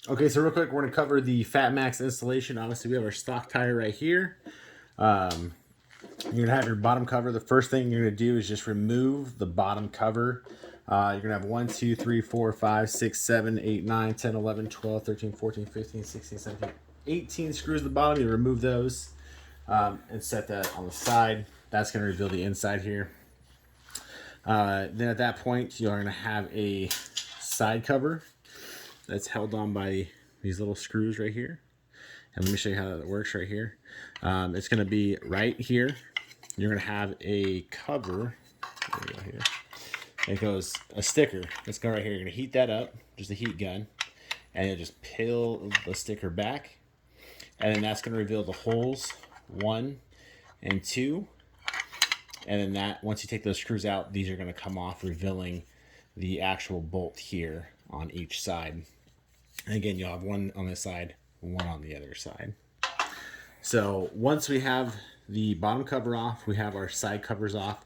Okay, so real quick, we're gonna cover the FatMax installation. Obviously, we have our stock tire right here. Um, you're gonna have your bottom cover. The first thing you're gonna do is just remove the bottom cover. You're gonna have 1, 2, 3, 4, 5, 6, 7, 8, 9, 10, 11, 12, 13, 14, 15, 16, 17, 18 screws at the bottom. You remove those and set that on the side. That's gonna reveal the inside here. Then at that point, you're gonna have a side cover that's held on by these little screws right here. And let me show you how that works right here. It's going to be right here. You're going to have a cover. There we go here. It goes a sticker. Let's go right here. You're going to heat that up, just a heat gun, and you just peel the sticker back. And then that's going to reveal the holes 1 and 2. And then that, once you take those screws out, these are going to come off, revealing the actual bolt here on each side. And again, you'll have one on this side, one on the other side. So once we have the bottom cover off, we have our side covers off.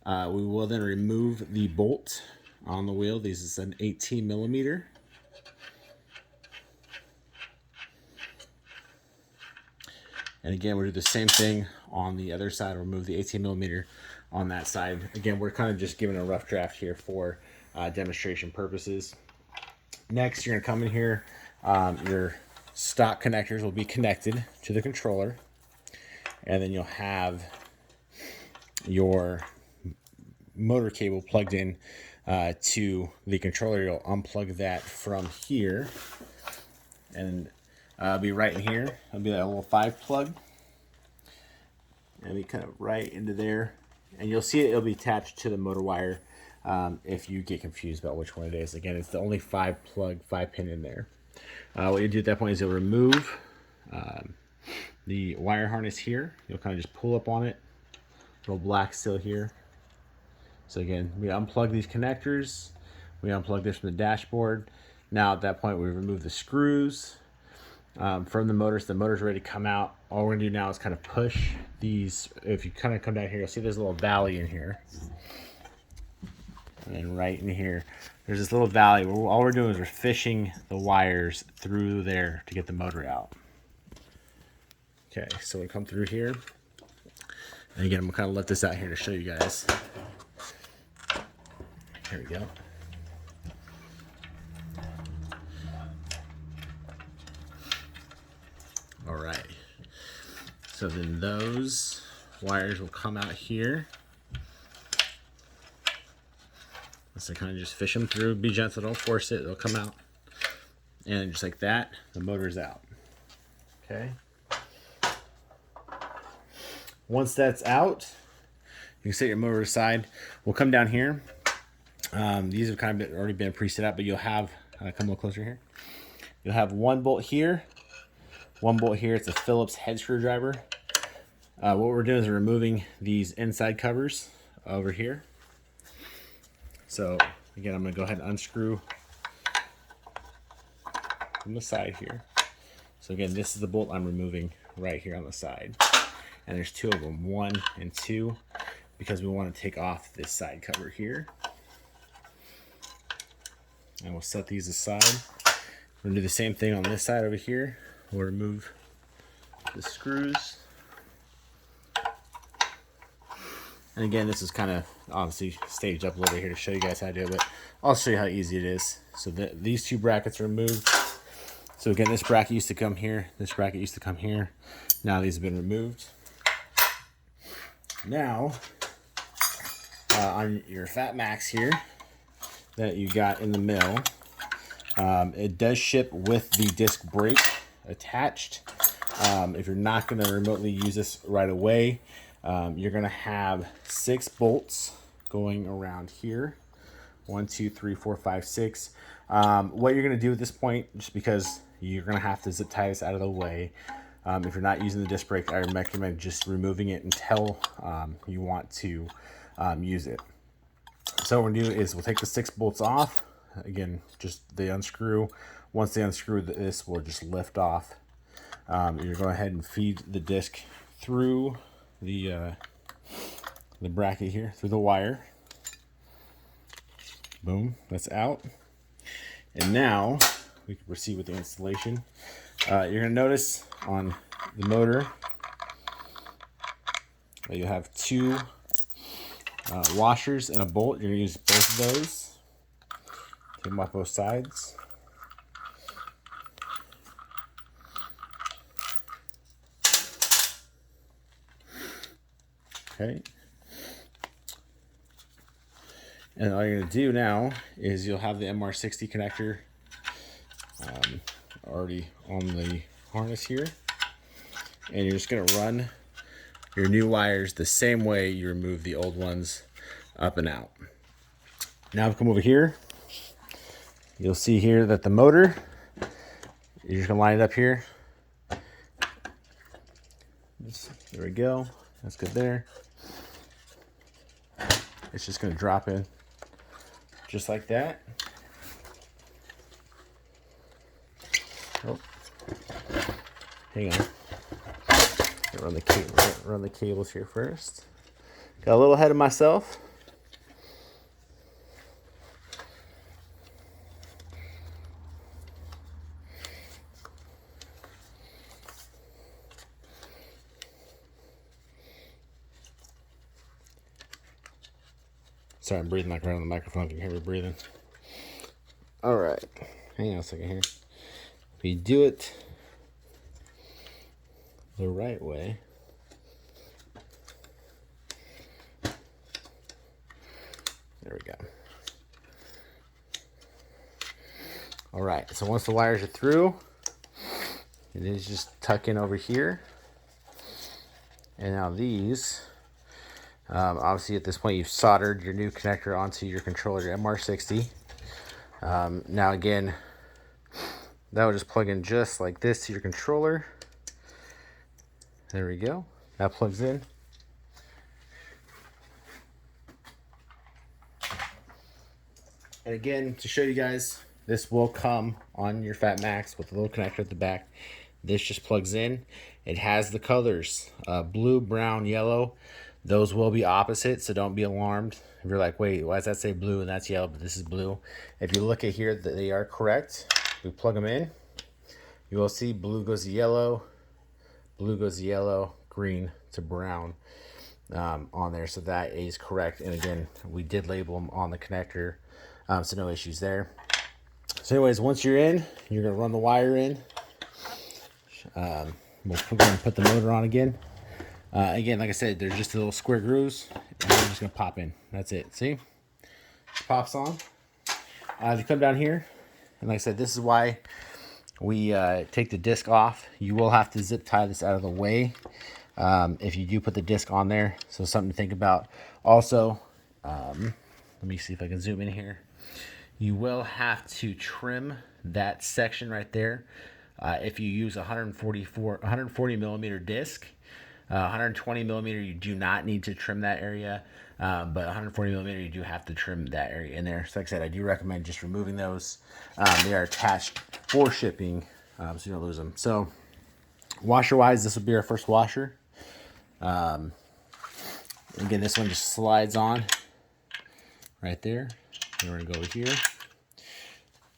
We will then remove the bolt on the wheel. This is an 18 millimeter. And again, we'll do the same thing on the other side. Remove the 18 millimeter on that side. Again, we're kind of just giving a rough draft here for demonstration purposes. Next, you're gonna come in here. Your stock connectors will be connected to the controller, and then you'll have your motor cable plugged in to the controller. You'll unplug that from here, and it'll be right in here. It'll be that little 5 plug, and be kind of right into there, and you'll see it'll be attached to the motor wire. If you get confused about which one it is, again, it's the only 5 pin in there. What you do at that point is you'll remove the wire harness here. You'll kind of just pull up on it. Little black still here. So again, we unplug these connectors. We unplug this from the dashboard. Now at that point, we remove the screws from the motors. The motor's ready to come out. All we're gonna do now is kind of push these. If you kind of come down here, you'll see there's a little valley in here. And then right in here, there's this little valley where all we're doing is we're fishing the wires through there to get the motor out. Okay, so we come through here. And again, I'm gonna kind of let this out here to show you guys. Here we go. All right. So then those wires will come out here. So kind of just fish them through, be gentle, don't force it, they'll come out. And just like that, the motor's out. Okay. Once that's out, you can set your motor aside. We'll come down here. These have kind of already been preset out, but you'll have, come a little closer here. You'll have 1 bolt here, 1 bolt here. It's a Phillips head screwdriver. What we're doing is removing these inside covers over here. So again, I'm gonna go ahead and unscrew from the side here. So again, this is the bolt I'm removing right here on the side. And there's 2 of them, 1 and 2, because we want to take off this side cover here. And we'll set these aside. We're gonna do the same thing on this side over here. We'll remove the screws. And again, this is kind of obviously staged up a little bit here to show you guys how to do it, but I'll show you how easy it is. So these 2 brackets are removed. So again, this bracket used to come here. This bracket used to come here. Now these have been removed. Now, on your FatMax here that you got in the mill, it does ship with the disc brake attached. If you're not going to remotely use this right away, you're going to have 6 bolts going around here. 1, 2, 3, 4, 5, 6. What you're going to do at this point, just because you're going to have to zip tie this out of the way, if you're not using the disc brake, I recommend just removing it until you want to use it. So what we're going to do is we'll take the 6 bolts off. Again, just they unscrew. Once they unscrew, this will just lift off. You're going ahead and feed the disc through the bracket here, through the wire. Boom, that's out. And now we can proceed with the installation. You're going to notice on the motor that you have two washers and a bolt. You're going to use both of those. Take them off both sides. Okay. And all you're going to do now is you'll have the MR60 connector already on the harness here. And you're just going to run your new wires the same way you remove the old ones, up and out. Now if you come over here, you'll see here that the motor, you're just going to line it up here. There we go. That's good there. It's just going to drop in just like that. Oh, hang on. Run the cables here first. Got a little ahead of myself. Sorry, I'm breathing like right on the microphone. If you can hear me breathing. All right, hang on a second here. If you do it the right way, there we go. All right, so once the wires are through, it is just tuck in over here. And now these, obviously at this point you've soldered your new connector onto your controller, your MR60. Now again, that will just plug in just like this to your controller. There we go. That plugs in. And again, to show you guys, this will come on your FatMax with a little connector at the back. This just plugs in. It has the colors, blue, brown, yellow. Those will be opposite, so don't be alarmed. If you're like, wait, why does that say blue and that's yellow, but this is blue? If you look at here, they are correct. We plug them in. You will see blue goes to yellow, blue goes to yellow, green to brown on there. So that is correct. And again, we did label them on the connector, so no issues there. So anyways, once you're in, you're going to run the wire in. We'll go and put the motor on again. Again, like I said, there's just a little square grooves, and we're just going to pop in. That's it. See? It pops on. If you come down here, and like I said, this is why we take the disc off. You will have to zip tie this out of the way if you do put the disc on there. So something to think about. Also, let me see if I can zoom in here. You will have to trim that section right there. If you use 140 millimeter disc, 120 millimeter, you do not need to trim that area. But 140 millimeter, you do have to trim that area in there. So like I said, I do recommend just removing those. They are attached for shipping, so you don't lose them. So washer wise, this will be our first washer. Again, this one just slides on right there. And we're gonna go over here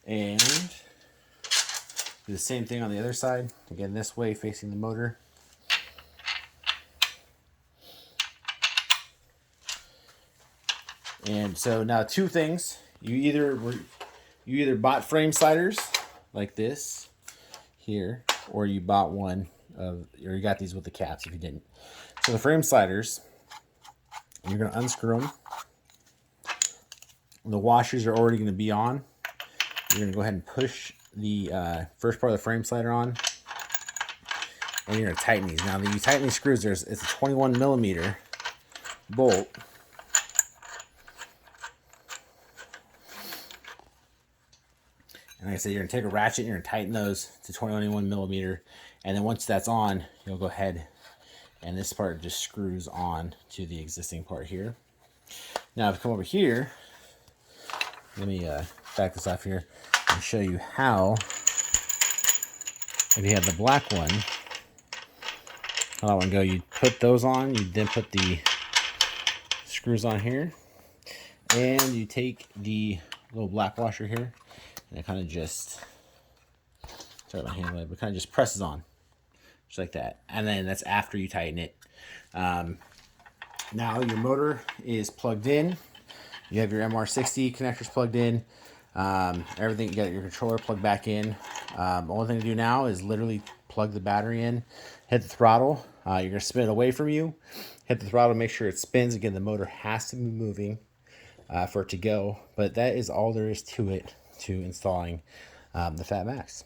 and do the same thing on the other side. Again, this way facing the motor. And so now two things. You either bought frame sliders like this here, or you bought one of, or you got these with the caps if you didn't. So the frame sliders, you're going to unscrew them. The washers are already going to be on. You're going to go ahead and push the first part of the frame slider on, and you're going to tighten these. Now, you tighten these screws. It's a 21 millimeter bolt. And like I said, you're going to take a ratchet and you're going to tighten those to 21 millimeter. And then once that's on, you'll go ahead and this part just screws on to the existing part here. Now, if you come over here, let me back this off here and show you how, if you have the black one, how that one go. You put those on, you then put the screws on here, and you take the little black washer here, and it kind of just sorry my hand, but kind of just presses on, just like that. And then that's after you tighten it. Now your motor is plugged in. You have your MR60 connectors plugged in. Everything, you got your controller plugged back in. The only thing to do now is literally plug the battery in, hit the throttle. You're going to spin it away from you. Hit the throttle, make sure it spins. Again, the motor has to be moving for it to go. But that is all there is to it, to installing the FatMax.